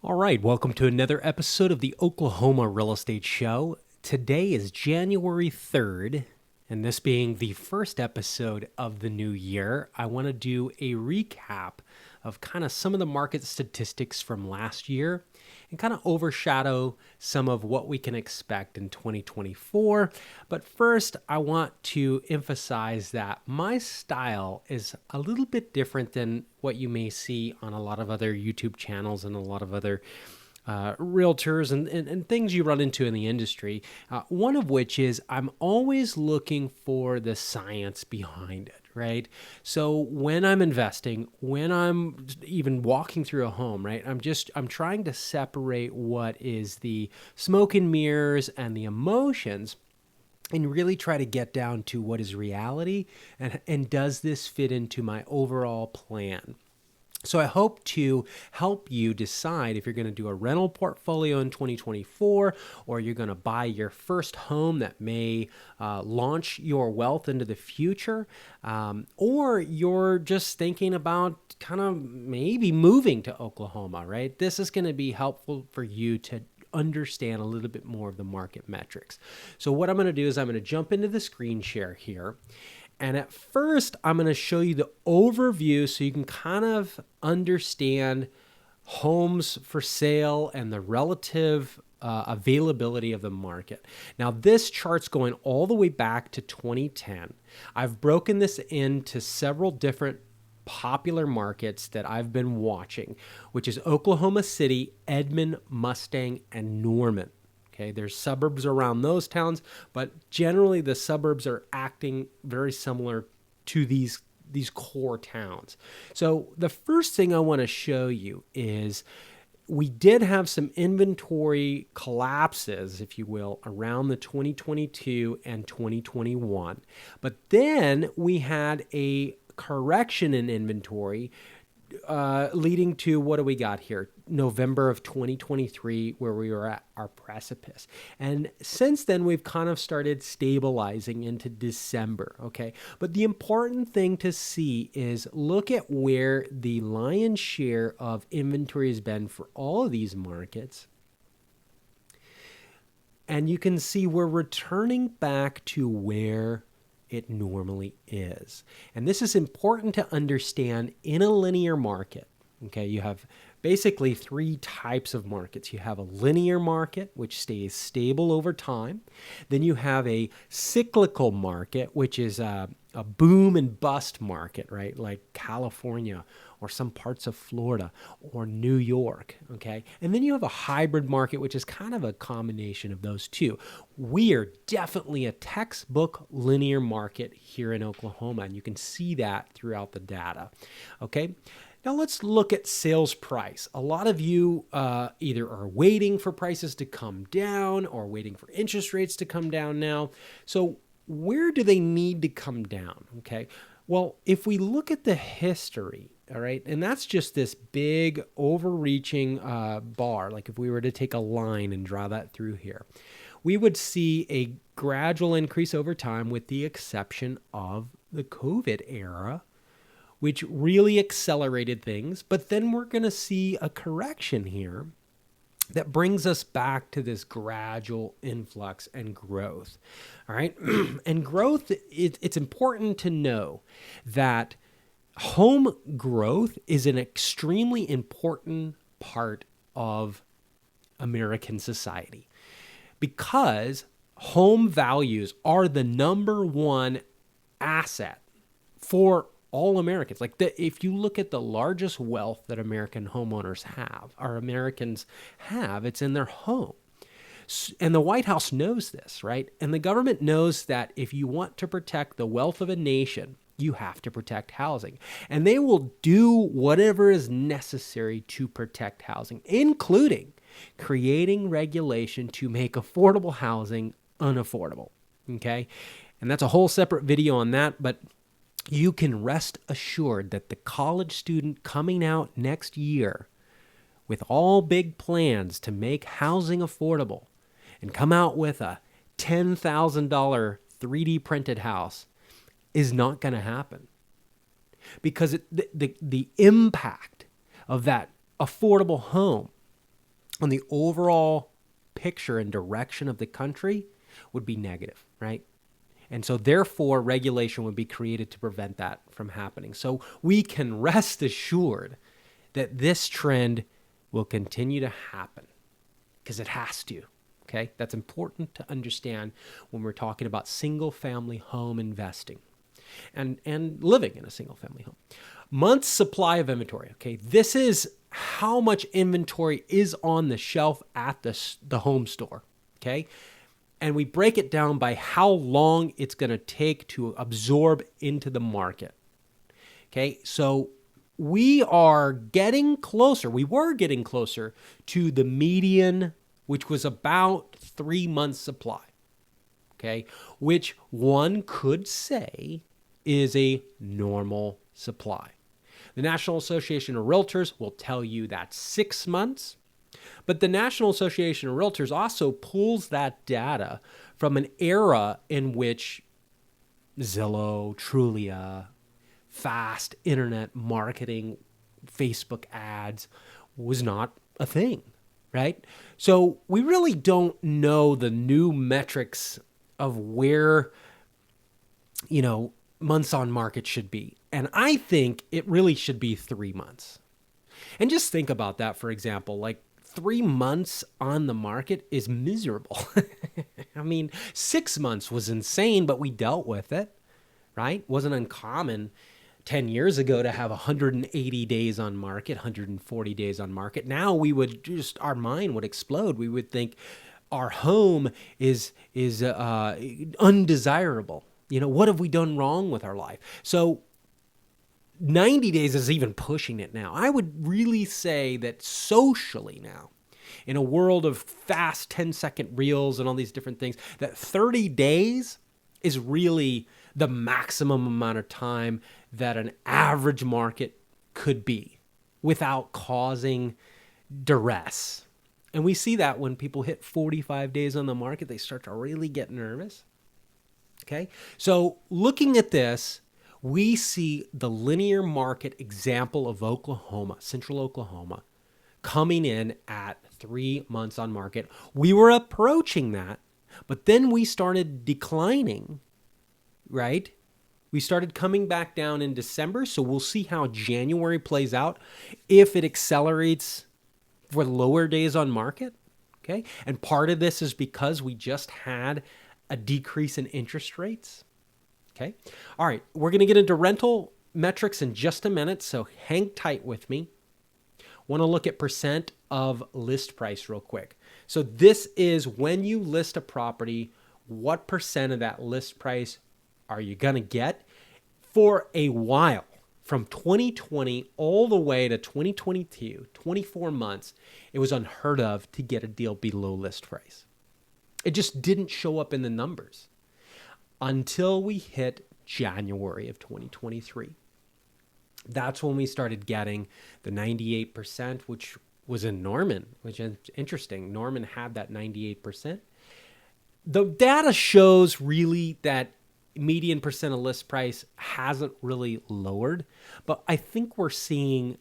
All right, welcome to another episode of the Oklahoma Real Estate Show. Today is January 3rd, and this being the first episode of the new year, I want to do a recap of kind of some of the market statistics from last year and kind of overshadow some of what we can expect in 2024. But first, I want to emphasize that my style is a little bit different than what you may see on a lot of other YouTube channels and a lot of other realtors and things you run into in the industry. One of which is I'm always looking for the science behind it, right? So when I'm investing, when I'm even walking through a home, right, I'm trying to separate what is the smoke and mirrors and the emotions and really try to get down to what is reality and does this fit into my overall plan. So I hope to help you decide if you're going to do a rental portfolio in 2024 or you're going to buy your first home that may launch your wealth into the future, or you're just thinking about kind of maybe moving to Oklahoma, right? This is going to be helpful for you to understand a little bit more of the market metrics. So what I'm going to do is I'm going to jump into the screen share here. And at first, I'm going to show you the overview so you can kind of understand homes for sale and the relative availability of the market. Now, this chart's going all the way back to 2010. I've broken this into several different popular markets that I've been watching, which is Oklahoma City, Edmond, Mustang, and Norman. Okay, there's suburbs around those towns, but generally the suburbs are acting very similar to these core towns. So the first thing I want to show you is we did have some inventory collapses, if you will, around the 2022 and 2021. But then we had a correction in inventory leading to, what do we got here? November of 2023, where we were at our precipice. And since then, we've kind of started stabilizing into December, okay? But the important thing to see is look at where the lion's share of inventory has been for all of these markets. And you can see we're returning back to where it normally is. And this is important to understand in a linear market. Okay, you have basically three types of markets. You have a linear market, which stays stable over time. Then you have a cyclical market, which is a boom and bust market, right? Like California or some parts of Florida or New York, okay? And then you have a hybrid market, which is kind of a combination of those two. We are definitely a textbook linear market here in Oklahoma, and you can see that throughout the data, okay? Now let's look at sales price. A lot of you either are waiting for prices to come down or waiting for interest rates to come down now. So where do they need to come down? Okay. Well, if we look at the history, all right, and that's just this big overreaching bar, like if we were to take a line and draw that through here, we would see a gradual increase over time with the exception of the COVID era, which really accelerated things. But then we're going to see a correction here that brings us back to this gradual influx and growth. All right. And growth, it's important to know that home growth is an extremely important part of American society because home values are the number one asset for all Americans. Like if you look at the largest wealth that American homeowners have, or Americans have, it's in their home. And the White House knows this, right? And the government knows that if you want to protect the wealth of a nation, you have to protect housing. And they will do whatever is necessary to protect housing, including creating regulation to make affordable housing unaffordable, okay? And that's a whole separate video on that, but you can rest assured that the college student coming out next year with all big plans to make housing affordable and come out with a $10,000 3D printed house is not going to happen. Because the impact of that affordable home on the overall picture and direction of the country would be negative, right? And so therefore regulation would be created to prevent that from happening. So we can rest assured that this trend will continue to happen because it has to. Okay, that's important to understand when we're talking about single-family home investing and living in a single-family home. Months supply of inventory. Okay, this is how much inventory is on the shelf at the home store. Okay, and we break it down by how long it's going to take to absorb into the market. Okay, so we are getting closer. We were getting closer to the median, which was about 3 months supply, okay, which one could say is a normal supply. The National Association of Realtors will tell you that's 6 months, but the National Association of Realtors also pulls that data from an era in which Zillow, Trulia, fast internet marketing, Facebook ads was not a thing. Right? So we really don't know the new metrics of where, months on market should be. And I think it really should be 3 months. And just think about that, for example, like 3 months on the market is miserable. I mean, 6 months was insane, but we dealt with it, right? Wasn't uncommon 10 years ago to have 180 days on market, 140 days on market. Now we would our mind would explode. We would think our home is undesirable. What have we done wrong with our life? So 90 days is even pushing it now. I would really say that socially now, in a world of fast 10-second reels and all these different things, that 30 days is really the maximum amount of time that an average market could be without causing duress. And we see that when people hit 45 days on the market, they start to really get nervous. Okay? So looking at this, we see the linear market example of Oklahoma, central Oklahoma, coming in at 3 months on market. We were approaching that, but then we started declining, right? We started coming back down in December, so we'll see how January plays out. If it accelerates for lower days on market, okay? And part of this is because we just had a decrease in interest rates, okay? All right, we're going to get into rental metrics in just a minute, so hang tight with me. Want to look at percent of list price real quick. So this is when you list a property, what percent of that list price are you going to get? For a while, from 2020 all the way to 2022, 24 months, it was unheard of to get a deal below list price. It just didn't show up in the numbers until we hit January of 2023. That's when we started getting the 98%, which was in Norman, which is interesting. Norman had that 98%. The data shows really that median percent of list price hasn't really lowered, but I think we're seeing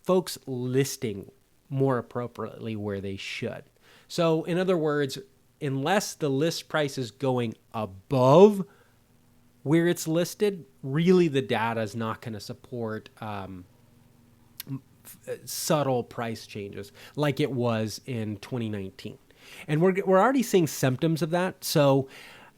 folks listing more appropriately where they should. So in other words, unless the list price is going above where it's listed, really the data is not going to support subtle price changes like it was in 2019. And we're already seeing symptoms of that. So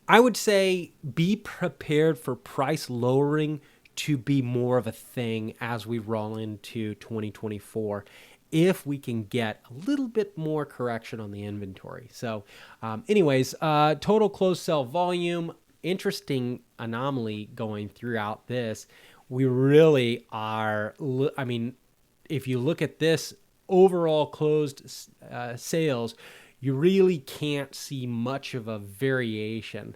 I would say be prepared for price lowering to be more of a thing as we roll into 2024 if we can get a little bit more correction on the inventory. So anyways, total closed sale volume, interesting anomaly going throughout this. We really are, I mean, if you look at this overall closed sales, you really can't see much of a variation.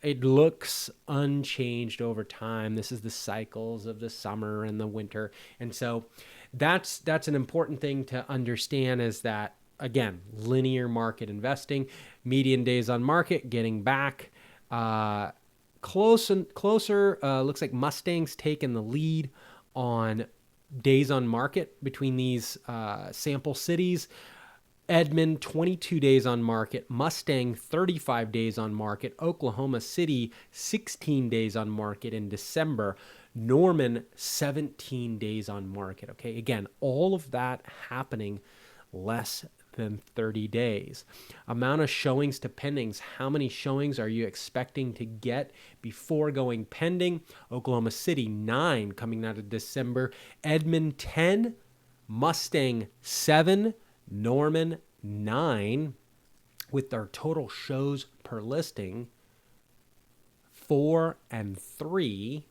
It looks unchanged over time. This is the cycles of the summer and the winter. And so that's an important thing to understand is that, again, linear market investing, median days on market, getting back closer. Looks like Mustang's taken the lead on days on market between these sample cities. Edmond, 22 days on market. Mustang, 35 days on market. Oklahoma City, 16 days on market in December. Norman, 17 days on market. Okay, again, all of that happening less than 30 days. Amount of showings to pendings. How many showings are you expecting to get before going pending? Oklahoma City, 9 coming out of December. Edmond, 10. Mustang, 7. Norman, 9, with our total shows per listing 4 and 3.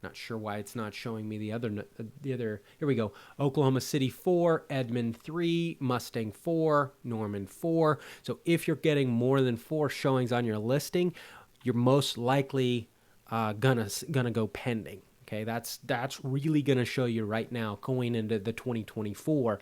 Not sure why it's not showing me the other. Here we go. Oklahoma City 4, Edmond 3, Mustang 4, Norman 4. So if you're getting more than 4 showings on your listing, you're most likely gonna go pending. Okay, that's really gonna show you right now going into the 2024.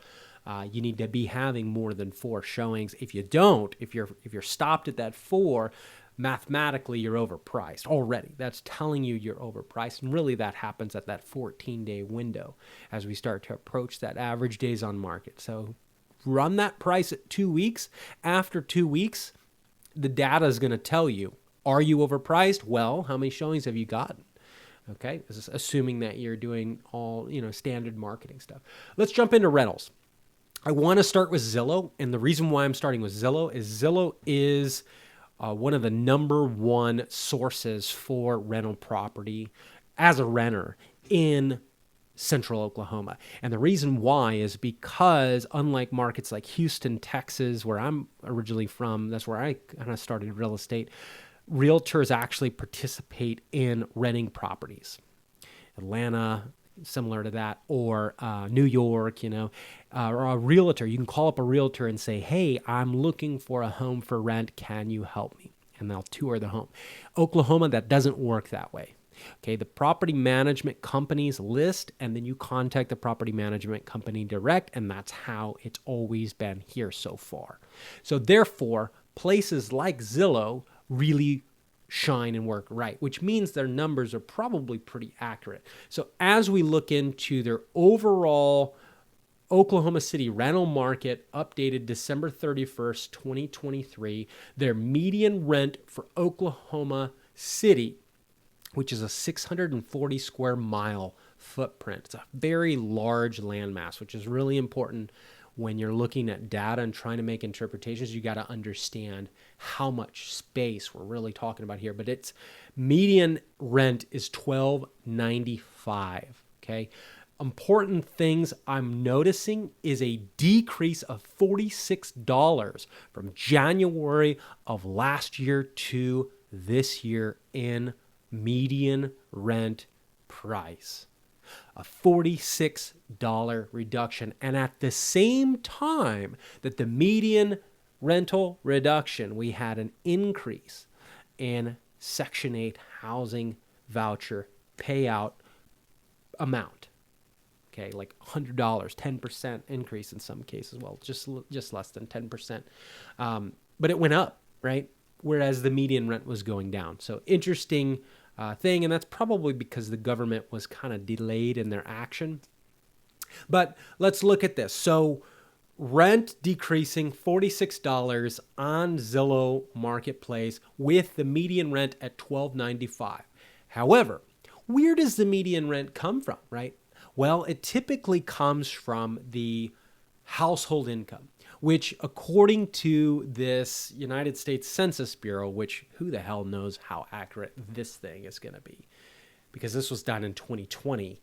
You need to be having more than 4 showings. If you don't, if you're stopped at that 4, mathematically you're overpriced already. That's telling you you're overpriced, and really that happens at that 14-day window as we start to approach that average days on market. So run that price at 2 weeks. After 2 weeks, the data is going to tell you, are you overpriced? Well, how many showings have you gotten? Okay, this is assuming that you're doing all standard marketing stuff. Let's jump into rentals. I want to start with Zillow, and the reason why I'm starting with Zillow is one of the number one sources for rental property as a renter in central Oklahoma. And the reason why is because unlike markets like Houston, Texas, where I'm originally from, that's where I kind of started real estate, realtors actually participate in renting properties. Atlanta, similar to that, or New York, or a realtor. You can call up a realtor and say, hey, I'm looking for a home for rent. Can you help me? And they'll tour the home. Oklahoma, that doesn't work that way. Okay, the property management companies list, and then you contact the property management company direct, and that's how it's always been here so far. So therefore, places like Zillow really shine and work right, which means their numbers are probably pretty accurate. So as we look into their overall Oklahoma City rental market updated December 31st, 2023, their median rent for Oklahoma City, which is a 640 square mile footprint. It's a very large landmass, which is really important when you're looking at data and trying to make interpretations. You got to understand how much space we're really talking about here. But its median rent is $12.95. Okay. Important things I'm noticing is a decrease of $46 from January of last year to this year in median rent price. A $46 reduction. And at the same time that the median rental reduction, we had an increase in Section 8 housing voucher payout amount. Okay, like $100, 10% increase in some cases. Well, just less than 10%. But it went up, right? Whereas the median rent was going down. So interesting thing, and that's probably because the government was kind of delayed in their action. But let's look at this. So rent decreasing $46 on Zillow Marketplace with the median rent at $12.95. However, where does the median rent come from, right? Well, it typically comes from the household income, which according to this United States Census Bureau, which who the hell knows how accurate this thing is going to be, because this was done in 2020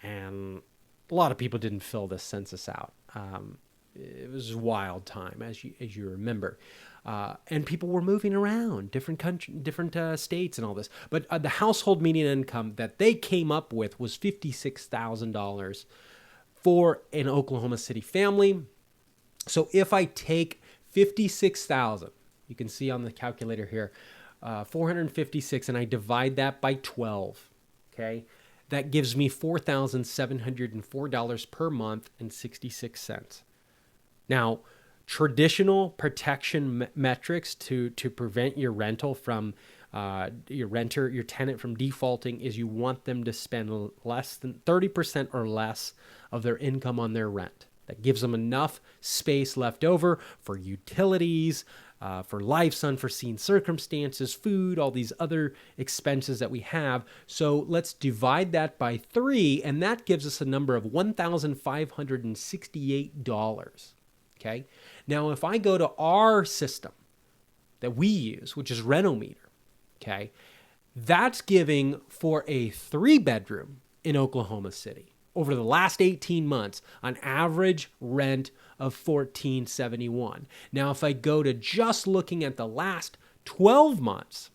and a lot of people didn't fill this census out. It was a wild time, as you remember. And people were moving around different states and all this. But the household median income that they came up with was $56,000 for an Oklahoma City family. So if I take 56,000, you can see on the calculator here, 456, and I divide that by 12, okay? That gives me $4,704 per month and 66 cents. Now, traditional protection metrics to prevent your rental from your tenant from defaulting is you want them to spend less than 30% or less of their income on their rent. That gives them enough space left over for utilities, for life's unforeseen circumstances, food, all these other expenses that we have. So let's divide that by 3, and that gives us a number of $1,568. Okay. Now, if I go to our system that we use, which is Renometer, okay, that's giving for a 3-bedroom in Oklahoma City over the last 18 months, an average rent of $1,471. Now, if I go to just looking at the last 12 months,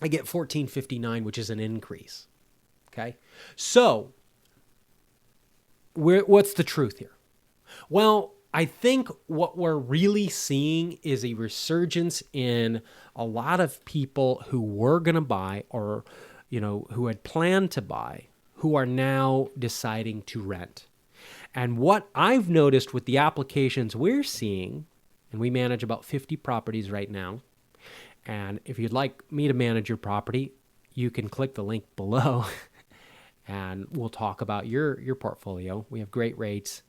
I get $1,459, which is an increase. Okay. So what's the truth here? Well, I think what we're really seeing is a resurgence in a lot of people who were going to buy or, who had planned to buy, who are now deciding to rent. And what I've noticed with the applications we're seeing, and we manage about 50 properties right now, and if you'd like me to manage your property, you can click the link below and we'll talk about your portfolio. We have great rates.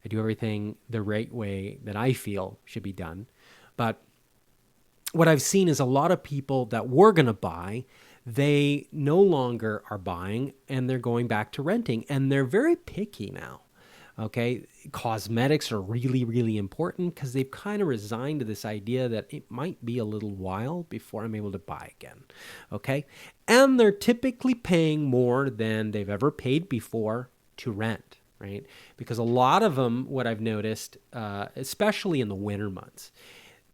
I do everything the right way that I feel should be done. But what I've seen is a lot of people that were going to buy, they no longer are buying and they're going back to renting, and they're very picky now. Okay. Cosmetics are really, really important because they've kind of resigned to this idea that it might be a little while before I'm able to buy again. Okay. And they're typically paying more than they've ever paid before to rent, right? Because a lot of them, what I've noticed, especially in the winter months,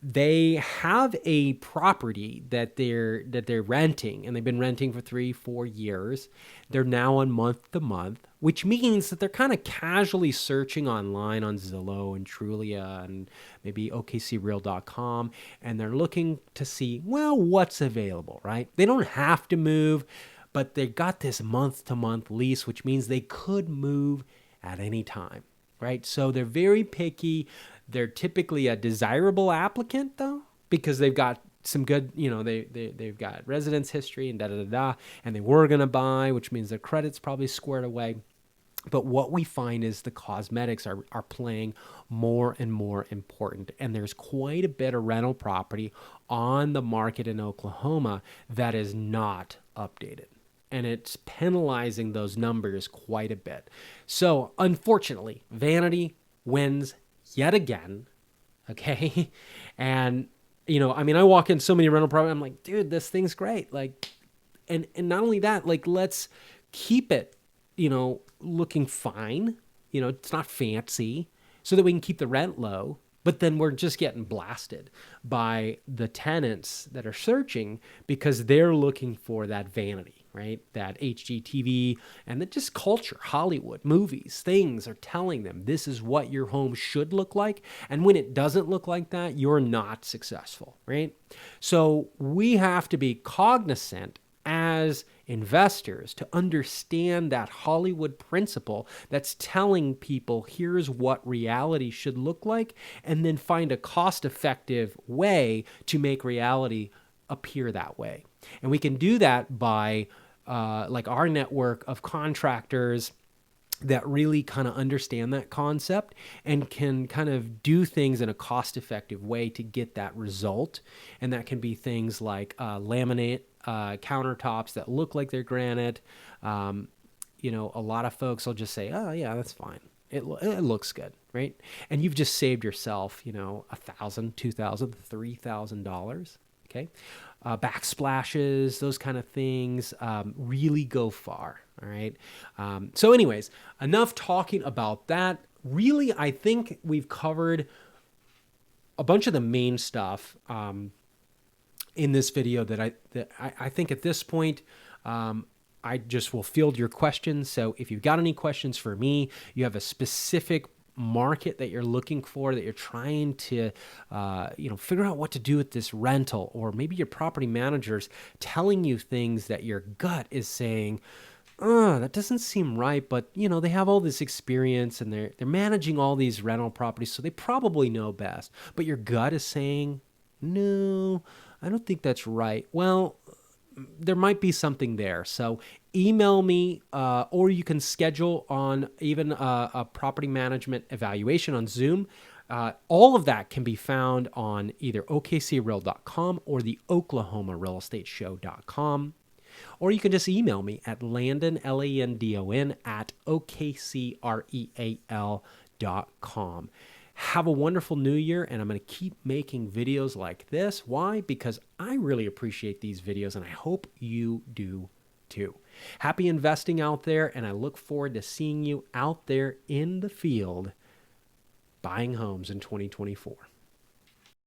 they have a property that they're renting, and they've been renting for 3-4 years. They're now on month to month, which means that they're kind of casually searching online on Zillow and Trulia and maybe OKCreal.com, and they're looking to see, well, what's available, right? They don't have to move, but they got this month to month lease, which means they could move at any time, right? So they're very picky. They're typically a desirable applicant, though, because they've got some good, they've got residence history and and they were going to buy, which means their credit's probably squared away. But what we find is the cosmetics are playing more and more important. And there's quite a bit of rental property on the market in Oklahoma that is not updated. And it's penalizing those numbers quite a bit. So unfortunately, vanity wins yet again. Okay. And, I walk in so many rental properties. I'm like, dude, this thing's great. Like, and not only that, like, let's keep it, looking fine. It's not fancy, so that we can keep the rent low. But then we're just getting blasted by the tenants that are searching because they're looking for that vanity, right? That HGTV and just culture, Hollywood, movies, things are telling them this is what your home should look like. And when it doesn't look like that, you're not successful, right? So we have to be cognizant as investors to understand that Hollywood principle that's telling people here's what reality should look like, and then find a cost-effective way to make reality appear that way. And we can do that by like our network of contractors that really kind of understand that concept and can kind of do things in a cost-effective way to get that result. And that can be things like laminate countertops that look like they're granite. A lot of folks will just say, oh yeah, that's fine. It looks good, right? And you've just saved yourself, $1,000, $2,000, $3,000. Okay. Backsplashes, those kind of things really go far. All right. So anyways, enough talking about that. Really, I think we've covered a bunch of the main stuff in this video that I think at this point, I just will field your questions. So if you've got any questions for me, you have a specific market that you're looking for, that you're trying to, figure out what to do with this rental, or maybe your property manager's telling you things that your gut is saying, that doesn't seem right, but they have all this experience and they're managing all these rental properties, so they probably know best. But your gut is saying, no, I don't think that's right. Well, there might be something there. So email me, or you can schedule on even a property management evaluation on Zoom. All of that can be found on either okcreal.com or the oklahomarealestateshow.com. Or you can just email me at Landon, Landon, at okcreal.com. Have a wonderful new year, and I'm going to keep making videos like this. Why? Because I really appreciate these videos, and I hope you do too. Happy investing out there, and I look forward to seeing you out there in the field buying homes in 2024.